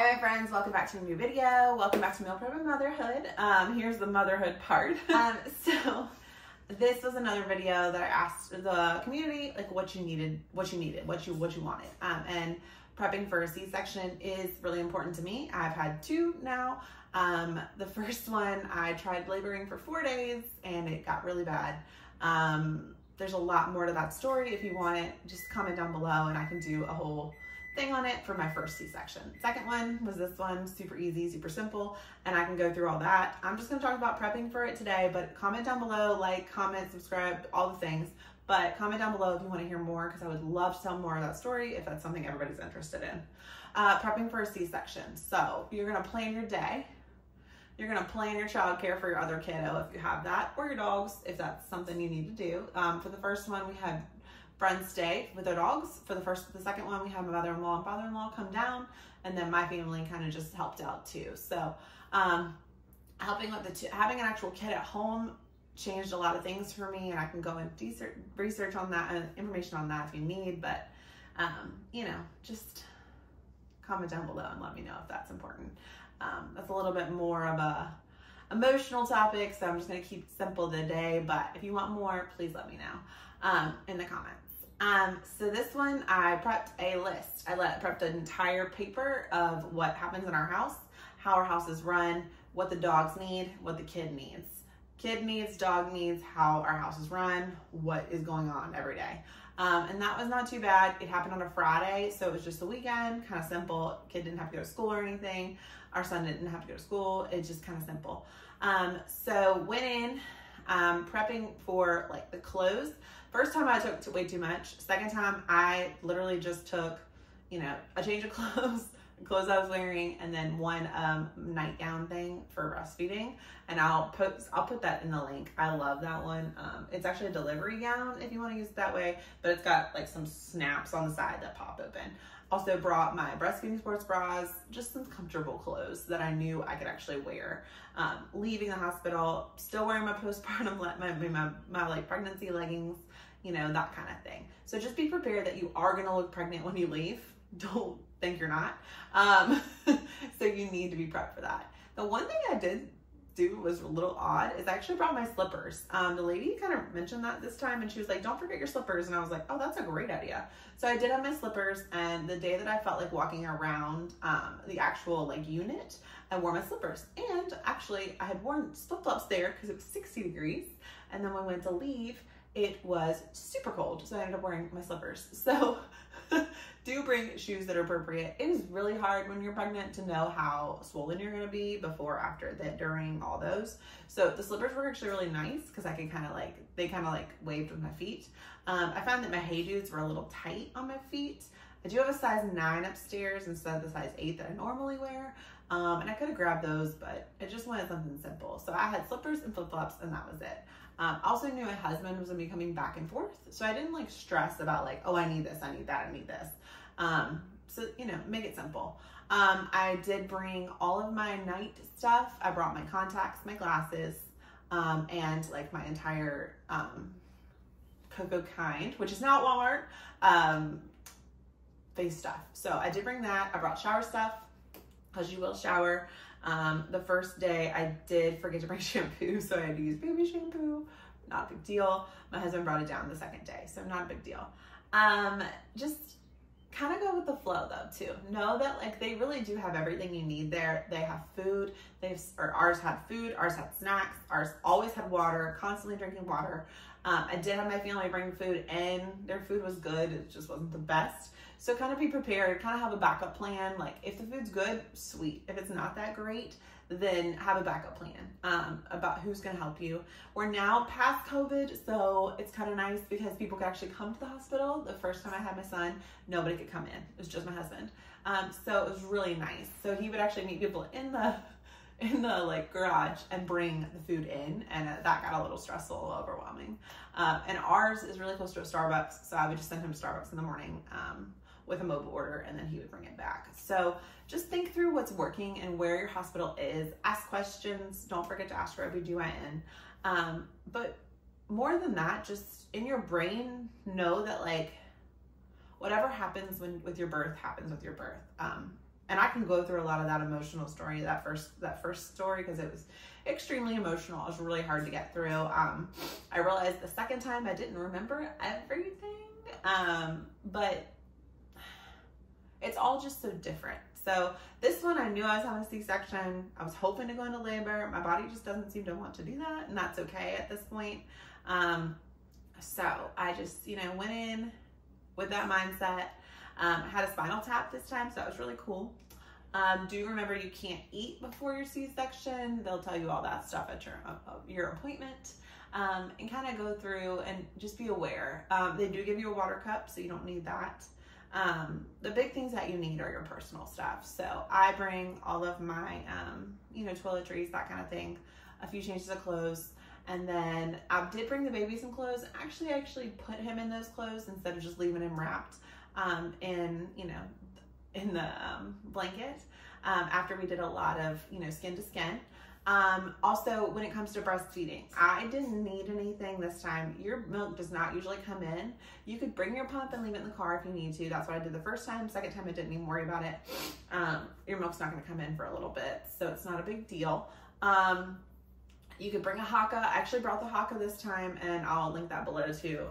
Hi my friends, welcome back to a new video. Welcome back to Meal Prep and Motherhood. Here's the motherhood part. So this was another video that I asked the community like what you wanted. And prepping for a C-section is really important to me. I've had two now. The first one I tried laboring for 4 days and it got really bad. There's a lot more to that story. If you want it, just comment down below and I can do a whole thing on it for my first C-section. Second one was this one, super easy, super simple, and I can go through all that. I'm just gonna talk about prepping for it today, but comment down below, like, comment, subscribe, all the things, but comment down below if you wanna hear more, because I would love to tell more of that story if that's something everybody's interested in. Prepping for a C-section. So you're gonna plan your day. You're gonna plan your childcare for your other kiddo if you have that, or your dogs if that's something you need to do. For the first one, we had friends stay with their dogs. For the second one, we had my mother-in-law and father-in-law come down, and then my family kind of just helped out too. So helping with having an actual kid at home changed a lot of things for me, and I can go and research on that and information on that if you need, but you know, just comment down below and let me know if that's important. That's a little bit more of a emotional topic, so I'm just gonna keep it simple today, but if you want more, please let me know in the comments. So this one, I prepped a list. I prepped an entire paper of what happens in our house, how our house is run, what the dogs need, what the kid needs. Kid needs, dog needs, how our house is run, what is going on every day. And that was not too bad. It happened on a Friday, so it was just a weekend, kind of simple. Kid didn't have to go to school or anything. Our son didn't have to go to school. It's just kind of simple. So went in, prepping for like the clothes. First time I took way too much. Second time I literally just took, you know, a change of clothes, the clothes I was wearing, and then one nightgown thing for breastfeeding. And I'll put that in the link. I love that one. It's actually a delivery gown if you want to use it that way, but it's got like some snaps on the side that pop open. Also brought my breastfeeding sports bras, just some comfortable clothes that I knew I could actually wear. Leaving the hospital, still wearing my postpartum, my like pregnancy leggings, you know, that kind of thing. So just be prepared that you are gonna look pregnant when you leave. Don't think you're not. So you need to be prepped for that. The one thing I did do was a little odd is I actually brought my slippers. The lady kind of mentioned that this time and she was like, don't forget your slippers. And I was like, oh, that's a great idea. So I did have my slippers, and the day that I felt like walking around the actual like unit, I wore my slippers. And actually I had worn flip-flops there because it was 60 degrees. And then when I went to leave, it was super cold. So I ended up wearing my slippers. So do bring shoes that are appropriate. It is really hard when you're pregnant to know how swollen you're gonna be before, after, that, during, all those. So the slippers were actually really nice because I could they kind of like waved with my feet. I found that my Hey Dudes were a little tight on my feet. I do have a size 9 upstairs instead of the size 8 that I normally wear. And I could have grabbed those, but I just wanted something simple. So I had slippers and flip-flops and that was it. Also knew my husband was gonna be coming back and forth. So I didn't like stress about like, oh, I need this, I need that, I need this. So, you know, make it simple. I did bring all of my night stuff. I brought my contacts, my glasses, and like my entire, Coco Kind, which is now at Walmart, face stuff. So I did bring that. I brought shower stuff because you will shower. The first day I did forget to bring shampoo, so I had to use baby shampoo. Not a big deal. My husband brought it down the second day, so not a big deal. Just kind of go with the flow though too. Know that like they really do have everything you need there. They have food. Ours had food. Ours had snacks. Ours always had water. Constantly drinking water. I did have my family bring food in. Their food was good. It just wasn't the best. So kind of be prepared. Kind of have a backup plan. Like if the food's good, sweet. If it's not that great, then have a backup plan about who's going to help you. We're now past COVID, so it's kind of nice because people could actually come to the hospital. The first time I had my son, nobody could come in. It was just my husband. So it was really nice. So he would actually meet people in the like garage and bring the food in, and that got a little stressful, a little overwhelming. And ours is really close to a Starbucks, so I would just send him to Starbucks in the morning with a mobile order, and then he would bring it back. So just think through what's working and where your hospital is. Ask questions. Don't forget to ask for OB/GYN. But more than that, just in your brain, know that like whatever happens with your birth happens with your birth. and I can go through a lot of that emotional story, that first story, because it was extremely emotional. It was really hard to get through. I realized the second time I didn't remember everything, but it's all just so different. So this one, I knew I was having a C-section. I was hoping to go into labor. My body just doesn't seem to want to do that, and that's okay at this point. So I just, went in with that mindset. I had a spinal tap this time, so that was really cool. Do remember you can't eat before your C-section. They'll tell you all that stuff at your appointment, and kind of go through and just be aware. They do give you a water cup, so you don't need that. The big things that you need are your personal stuff. So I bring all of my, toiletries, that kind of thing, a few changes of clothes. And then I did bring the baby some clothes. Actually, I actually put him in those clothes instead of just leaving him wrapped, in the blanket, after we did a lot of, skin to skin. Also, when it comes to breastfeeding, I didn't need anything this time. Your milk does not usually come in. You could bring your pump and leave it in the car if you need to. That's what I did the first time. Second time, I didn't even worry about it. Your milk's not going to come in for a little bit, so it's not a big deal. You could bring a Haka. I actually brought the Haka this time, and I'll link that below too.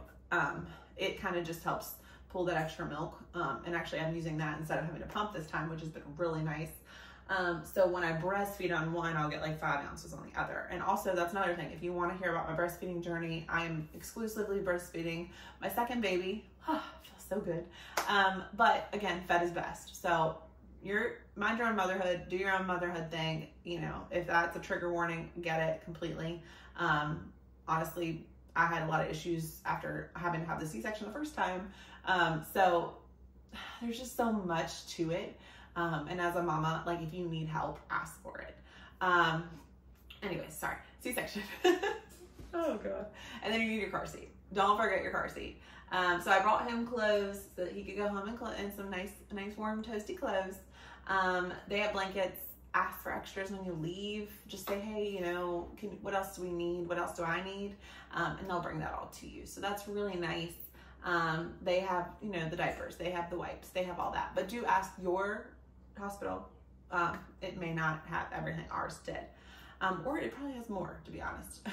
It kind of just helps pull that extra milk. And actually, I'm using that instead of having to pump this time, which has been really nice. So when I breastfeed on one, I'll get like 5 ounces on the other. And also, that's another thing. If you want to hear about my breastfeeding journey, I am exclusively breastfeeding my second baby. Oh, feels so good. But again, fed is best. So mind your own motherhood, do your own motherhood thing. If that's a trigger warning, get it completely. Honestly, I had a lot of issues after having to have the C-section the first time. So there's just so much to it. And as a mama, like, if you need help, ask for it. Anyways, sorry, C-section. Oh God. And then you need your car seat. Don't forget your car seat. So I brought him clothes so that he could go home in some nice warm toasty clothes. They have blankets. Ask for extras when you leave. Just say, hey, what else do we need? What else do I need? And they'll bring that all to you. So that's really nice. They have, the diapers, they have the wipes, they have all that. But do ask your hospital. It may not have everything. Ours did. Or it probably has more, to be honest.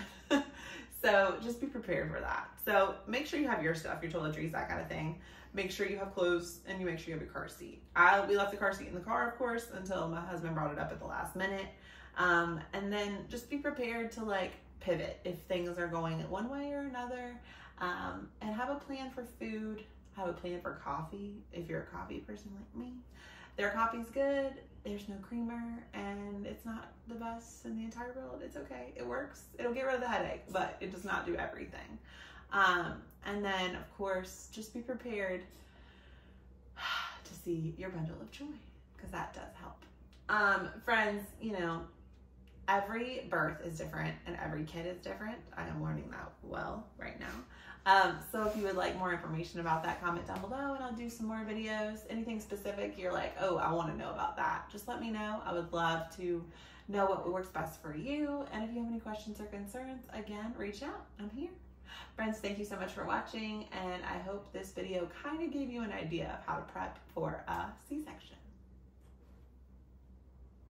So just be prepared for that. So make sure you have your stuff, your toiletries, that kind of thing. Make sure you have clothes, and you make sure you have your car seat. We left the car seat in the car, of course, until my husband brought it up at the last minute. And then just be prepared to pivot if things are going one way or another. And have a plan for food. Have a plan for coffee if you're a coffee person like me. Their coffee's good, there's no creamer, and it's not the best in the entire world. It's okay, it works. It'll get rid of the headache, but it does not do everything. And then, of course, just be prepared to see your bundle of joy, because that does help. Friends, every birth is different and every kid is different. I am learning that well right now. So if you would like more information about that, comment down below and I'll do some more videos. Anything specific you're like, oh, I want to know about that, just let me know. I would love to know what works best for you. And if you have any questions or concerns, again, reach out. I'm here. Friends, thank you so much for watching, and I hope this video kind of gave you an idea of how to prep for a C-section.